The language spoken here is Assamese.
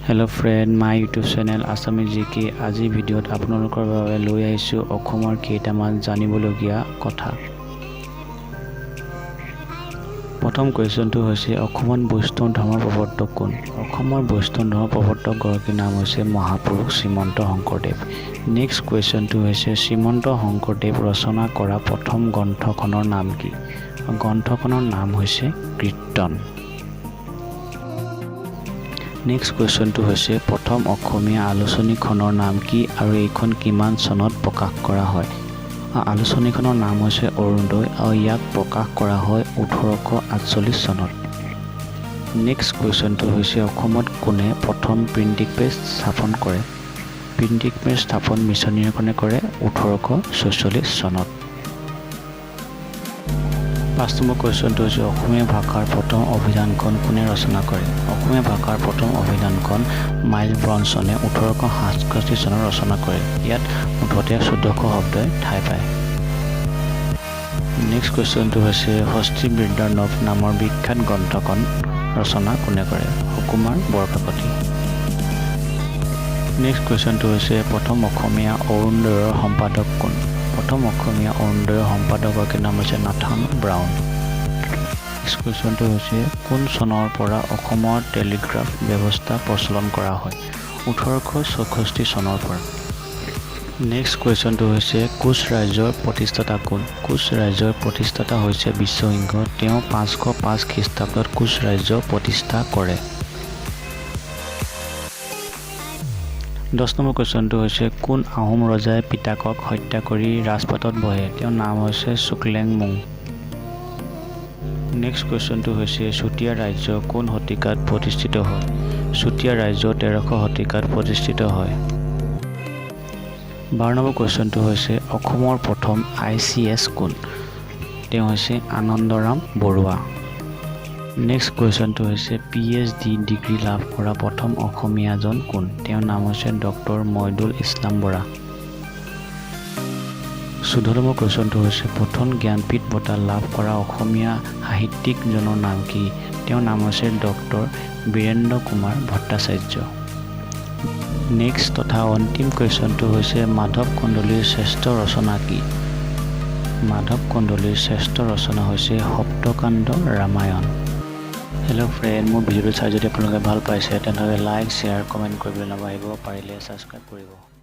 Hello friend, my YouTube channel Assam GK আজি ভিডিঅ'ত আপোনালোকৰ বাবে লৈ আহিছো অসমৰ কেইটামান জানিবলগীয়া কথা। প্ৰথম কোৱেশ্চনটো হৈছে অসমৰ বৈষ্ণৱ ধৰ্মৰ প্ৰৱৰ্তক কোন? অসমৰ বৈষ্ণৱ ধৰ্মৰ প্ৰৱৰ্তকগৰাকীৰ নাম হৈছে মহাপুৰুষ শ্ৰীমন্ত শংকৰদেৱ। নেক্সট কোৱেশ্চনটো হৈছে শ্ৰীমন্ত শংকৰদেৱ ৰচনা কৰা প্ৰথম গ্ৰন্থখনৰ নাম কি? গ্ৰন্থখনৰ নাম হৈছে কীৰ্তন। নেক্সট কুৱেশ্যনটো হৈছে প্ৰথম অসমীয়া আলোচনীখনৰ নাম কি আৰু এইখন কিমান চনত প্ৰকাশ কৰা হয়? আলোচনীখনৰ নাম হৈছে অৰুণোদয় আৰু ইয়াক প্ৰকাশ কৰা হয় 1848 চনত। নেক্সট কুৱেশ্যনটো হৈছে অসমত কোনে প্ৰথম প্ৰিণ্টিং প্ৰেছ স্থাপন কৰে? প্ৰিণ্টিং প্ৰেছ স্থাপন মিছনেৰীখনে কৰে 1846 চনত। 5 নম্বৰ কুৱেশ্যনটো হৈছে অসমীয়া ভাষাৰ প্ৰথম অভিধানখন কোনে ৰচনা কৰে? অসমীয়া ভাষাৰ প্ৰথম অভিধানখন মাইল ব্ৰনছনে 1867 চনত ৰচনা কৰে। ইয়াত মুঠতে 1400 শব্দই ঠাই পায়। নেক্সট কুৱেশ্যনটো হৈছে হস্তি বিদ্যাৰ নভ নামৰ বিখ্যাত গ্ৰন্থখন ৰচনা কোনে কৰে? সুকুমাৰ বৰকাকতি। নেক্সট কুৱেশ্যনটো হৈছে প্ৰথম অসমীয়া অৰুণোদয়ৰ সম্পাদক কোন? প্ৰথম অসমীয়া অৰুণোদয়ৰ সম্পাদকৰ নাম হৈছে নাথান ব্ৰাউন। নেক্সট কুৱেশ্যনটো হৈছে কোন চনৰ পৰা অসমৰ টেলিগ্ৰাফ ব্যৱস্থা প্ৰচলন কৰা হয়? 1864 চনৰ পৰা। নেক্সট কুৱেশ্যনটো হৈছে কোচ ৰাজ্যৰ প্ৰতিষ্ঠাতা কোন? কোচ ৰাজ্যৰ প্ৰতিষ্ঠাতা হৈছে বিশ্বসিংহ। তেওঁ 505 খ্ৰীষ্টাব্দত কোচ ৰাজ্য প্ৰতিষ্ঠা কৰে। 10 নম্বৰ কুৱেশ্যনটো হৈছে কোন আহোম ৰজাই পিতাকক হত্যা কৰি ৰাজপাটত বহে? তেওঁৰ নাম হৈছে চুকলেংমুং। নেক্সট কুৱেশ্যনটো হৈছে চুতীয়া ৰাজ্য কোন শতিকাত প্ৰতিষ্ঠিত হয়? চুতীয়া ৰাজ্য 1300 শতিকাত প্ৰতিষ্ঠিত হয়। 12 নম্বৰ কুৱেশ্যনটো হৈছে অসমৰ প্ৰথম ICS কোন? তেওঁ হৈছে আনন্দৰাম বৰুৱা। নেক্সট কুৱেশ্যনটো হৈছে PhD ডিগ্ৰী লাভ কৰা প্ৰথম অসমীয়াজন কোন? তেওঁৰ নাম হৈছে ডক্টৰ মইদুল ইছলাম বৰা। 14 নম্বৰ কুৱেশ্যনটো হৈছে প্ৰথম জ্ঞানপীঠ বঁটা লাভ কৰা অসমীয়া সাহিত্যিকজনৰ নাম কি? তেওঁৰ নাম হৈছে ডক্টৰ বীৰেন্দ্ৰ কুমাৰ ভট্টাচাৰ্য। নেক্সট তথা অন্তিম কুৱেশ্যনটো হৈছে মাধৱ কন্দলীৰ শ্ৰেষ্ঠ ৰচনা কি? মাধৱ কন্দলীৰ শ্ৰেষ্ঠ ৰচনা হৈছে সপ্তকাণ্ড ৰামায়ণ। হেল্ল' ফ্ৰেণ্ড, মোৰ ভিডিঅ'টো চাই যদি আপোনালোকে ভাল পাইছে তেনেহ'লে লাইক শ্বেয়াৰ কমেণ্ট কৰিবলৈ নাপাহৰিব, পাৰিলে ছাবস্ক্ৰাইব কৰিব।